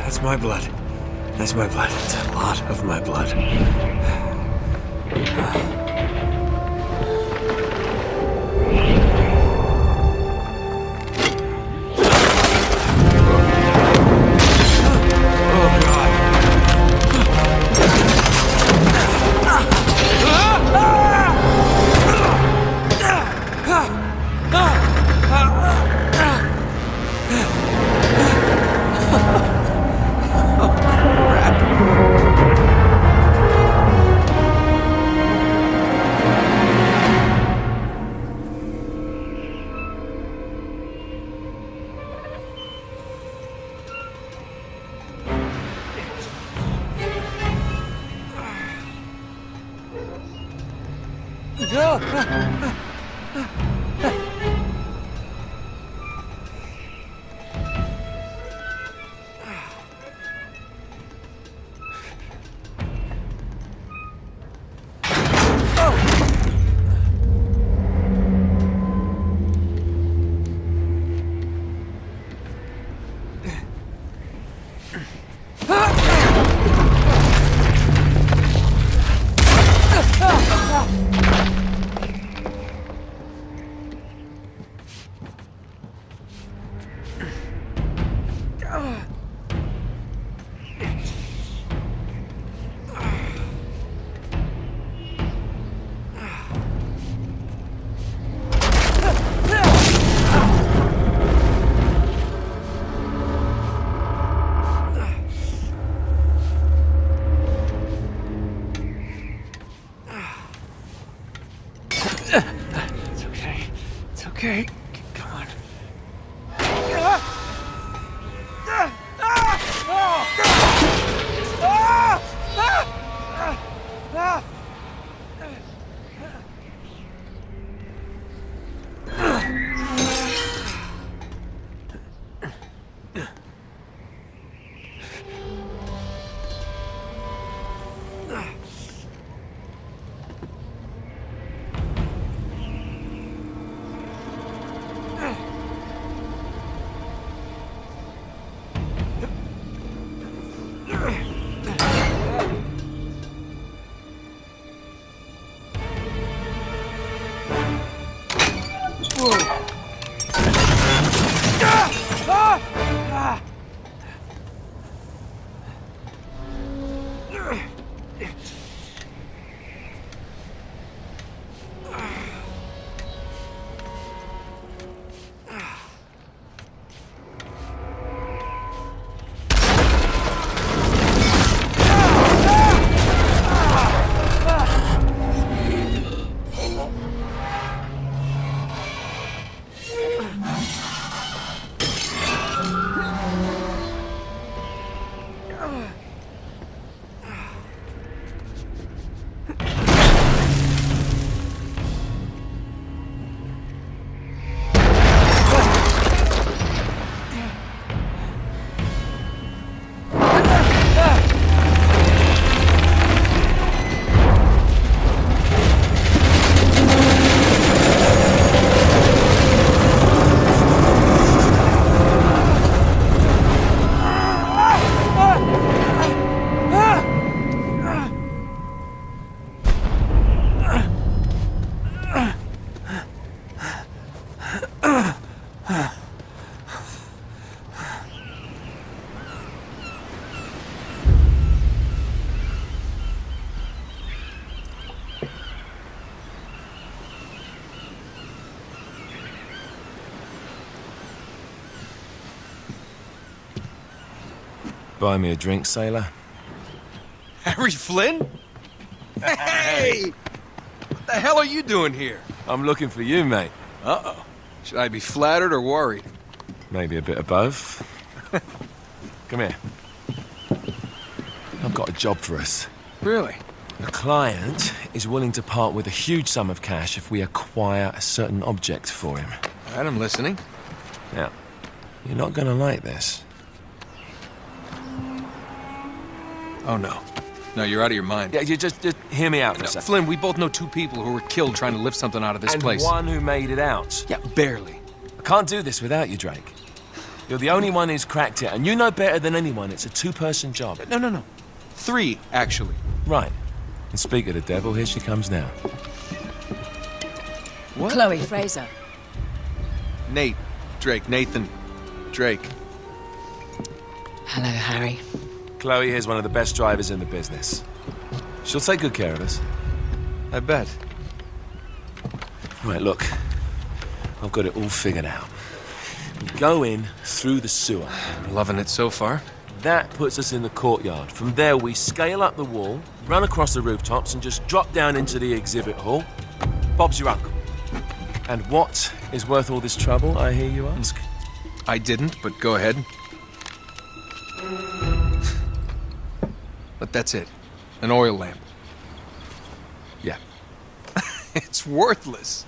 That's my blood. That's my blood. It's a lot of my blood. Okay, come on. Buy me a drink, sailor? Harry Flynn? Hey! What the hell are you doing here? I'm looking for you, mate. Uh-oh. Should I be flattered or worried? Maybe a bit of both. Come here. I've got a job for us. Really? The client is willing to part with a huge sum of cash if we acquire a certain object for him. All right, I'm listening. Now, you're not gonna like this. Oh, no. No, you're out of your mind. Yeah, you just hear me out for a second. Flynn, we both know two people who were killed trying to lift something out of this place. And one who made it out. Yeah, barely. can't do this without you, Drake. You're the only one who's cracked it, and you know better than anyone it's a two-person job. No. 3, actually. Right. And speak of the devil, here she comes now. What? Chloe Frazer. Nate. Drake. Nathan. Drake. Hello, Harry. Chloe here's one of the best drivers in the business. She'll take good care of us. I bet. Right, look. I've got it all figured out. We go in through the sewer. I'm loving it so far. That puts us in the courtyard. From there, we scale up the wall, run across the rooftops, and just drop down into the exhibit hall. Bob's your uncle. And what is worth all this trouble, I hear you ask? I didn't, but go ahead. But that's it. An oil lamp. Yeah. It's worthless.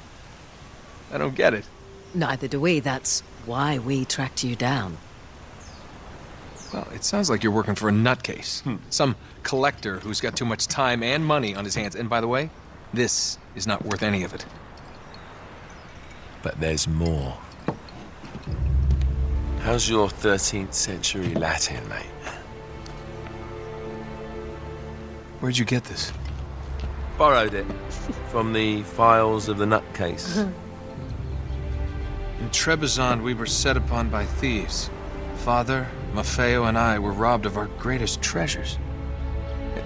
I don't get it. Neither do we. That's why we tracked you down. Well, it sounds like you're working for a nutcase. Some collector who's got too much time and money on his hands. And by the way, this is not worth any of it. But there's more. How's your 13th century Latin, mate? Where'd you get this? Borrowed it from the files of the nutcase. In Trebizond, we were set upon by thieves. Father, Maffeo, and I were robbed of our greatest treasures.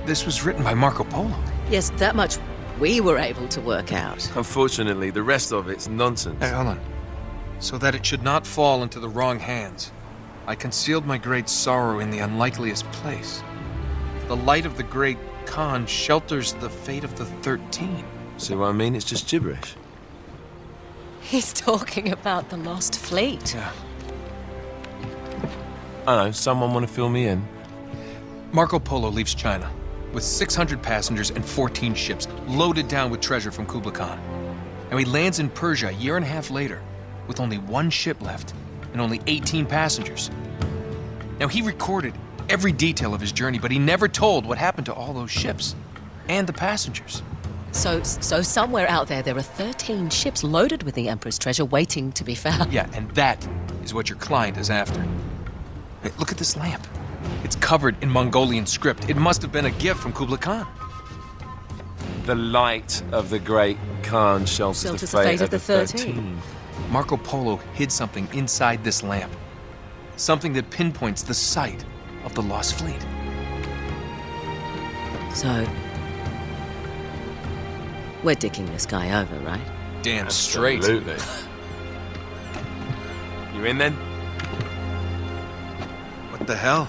This was written by Marco Polo. Yes, that much we were able to work out. Unfortunately, the rest of it's nonsense. Hey, hold on. So that it should not fall into the wrong hands, I concealed my great sorrow in the unlikeliest place. The light of the great Khan shelters the fate of the 13. See what I mean? It's just gibberish. He's talking about the lost fleet. Yeah. I don't know, someone want to fill me in? Marco Polo leaves China with 600 passengers and 14 ships loaded down with treasure from Kublai Khan. And he lands in Persia a year and a half later with only 1 ship left and only 18 passengers. Now, he recorded every detail of his journey, but he never told what happened to all those ships and the passengers. So somewhere out there are 13 ships loaded with the Emperor's treasure waiting to be found. Yeah, and that is what your client is after. Hey, look at this lamp. It's covered in Mongolian script. It must have been a gift from Kublai Khan. The light of the great Khan shelters the fate of the 13. Marco Polo hid something inside this lamp. Something that pinpoints the site of the lost fleet. So, we're dicking this guy over, right? Damn straight. Absolutely. You in then? What the hell?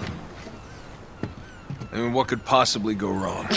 I mean, what could possibly go wrong?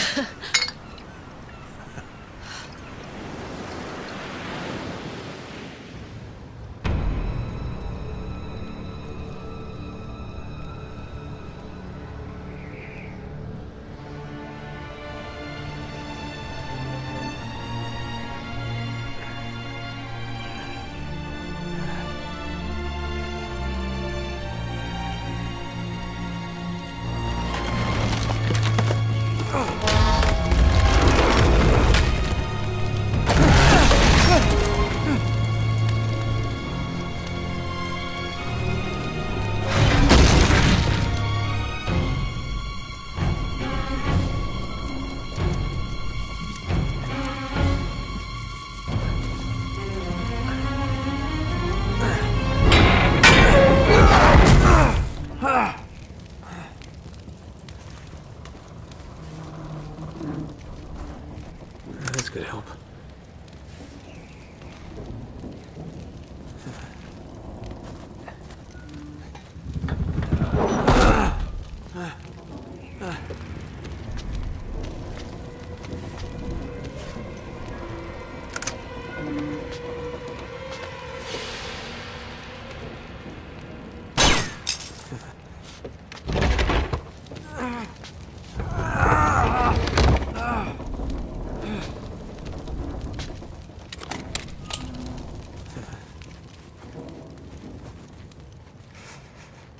That's good help.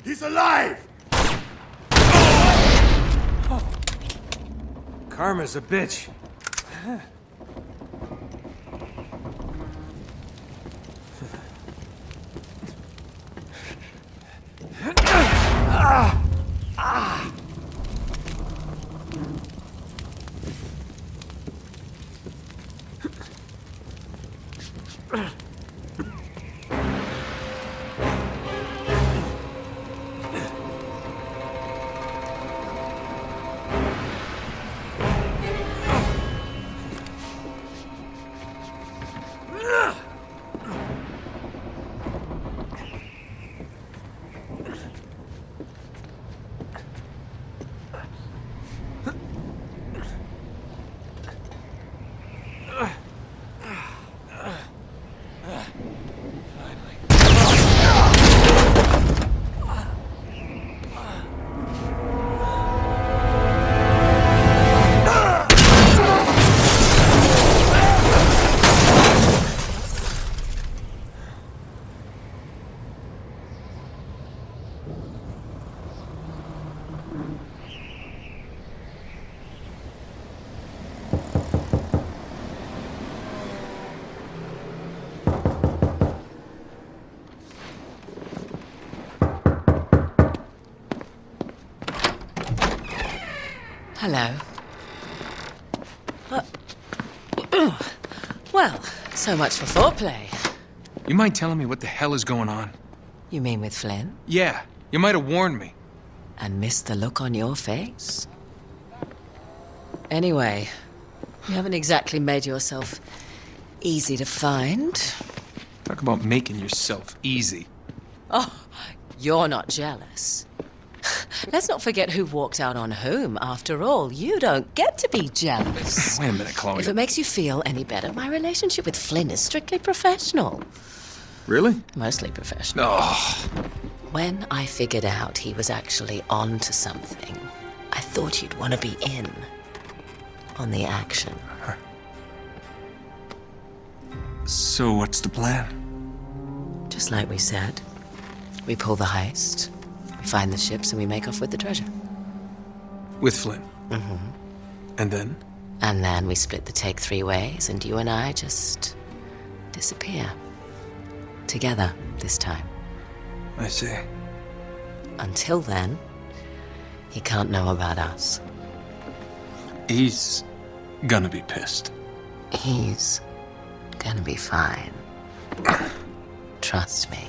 He's alive! Karma's a bitch. Hello. Well, so much for foreplay. You mind telling me what the hell is going on? You mean with Flynn? Yeah, you might have warned me. And missed the look on your face? Anyway, you haven't exactly made yourself easy to find. Talk about making yourself easy. Oh, you're not jealous. Let's not forget who walked out on whom. After all, you don't get to be jealous. Wait a minute, Chloe. If it makes you feel any better, my relationship with Flynn is strictly professional. Really? Mostly professional. Oh. When I figured out he was actually on to something, I thought you'd want to be in on the action. So what's the plan? Just like we said, we pull the heist, we find the ships, and we make off with the treasure. With Flynn? Mm-hmm. And then? And then we split the take 3 ways, and you and I just disappear. Together, this time. I see. Until then, he can't know about us. He's gonna be pissed. He's gonna be fine. Trust me.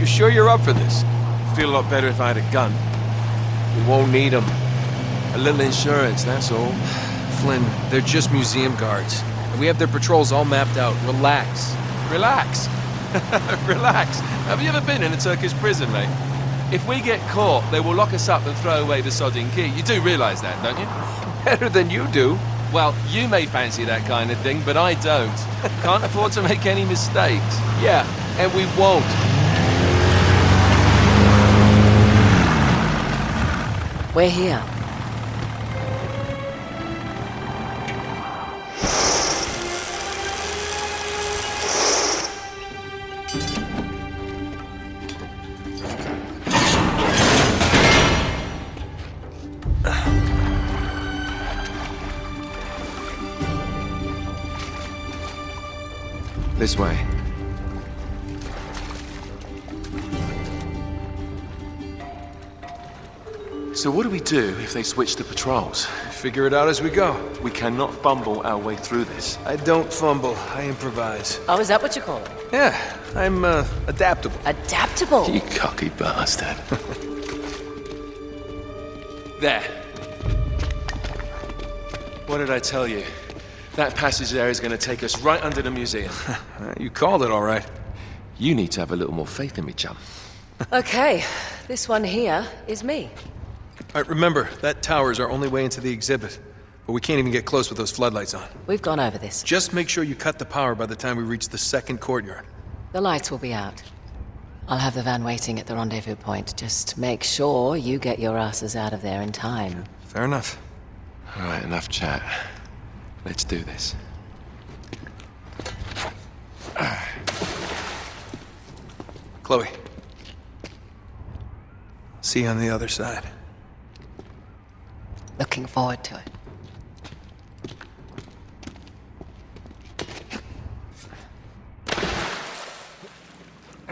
Sure you're up for this? Feel a lot better if I had a gun. We won't need them. A little insurance, that's all. Flynn, they're just museum guards. And we have their patrols all mapped out. Relax. Relax. Relax. Have you ever been in a Turkish prison, mate? If we get caught, they will lock us up and throw away the sodding key. You do realise that, don't you? Better than you do. Well, you may fancy that kind of thing, but I don't. Can't afford to make any mistakes. Yeah, and we won't. We're here. This way. So what do we do if they switch the patrols? Figure it out as we go. We cannot fumble our way through this. I don't fumble, I improvise. Oh, is that what you call it? Yeah, I'm adaptable. Adaptable. You cocky bastard. There. What did I tell you? That passage there is going to take us right under the museum. You called it all right. You need to have a little more faith in me, chum. Okay, this one here is me. All right, remember, that tower is our only way into the exhibit. But we can't even get close with those floodlights on. We've gone over this. Just make sure you cut the power by the time we reach the second courtyard. The lights will be out. I'll have the van waiting at the rendezvous point. Just make sure you get your asses out of there in time. Fair enough. All right, enough chat. Let's do this. Chloe. See you on the other side. Looking forward to it.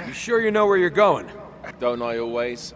You sure you know where you're going? Don't I always?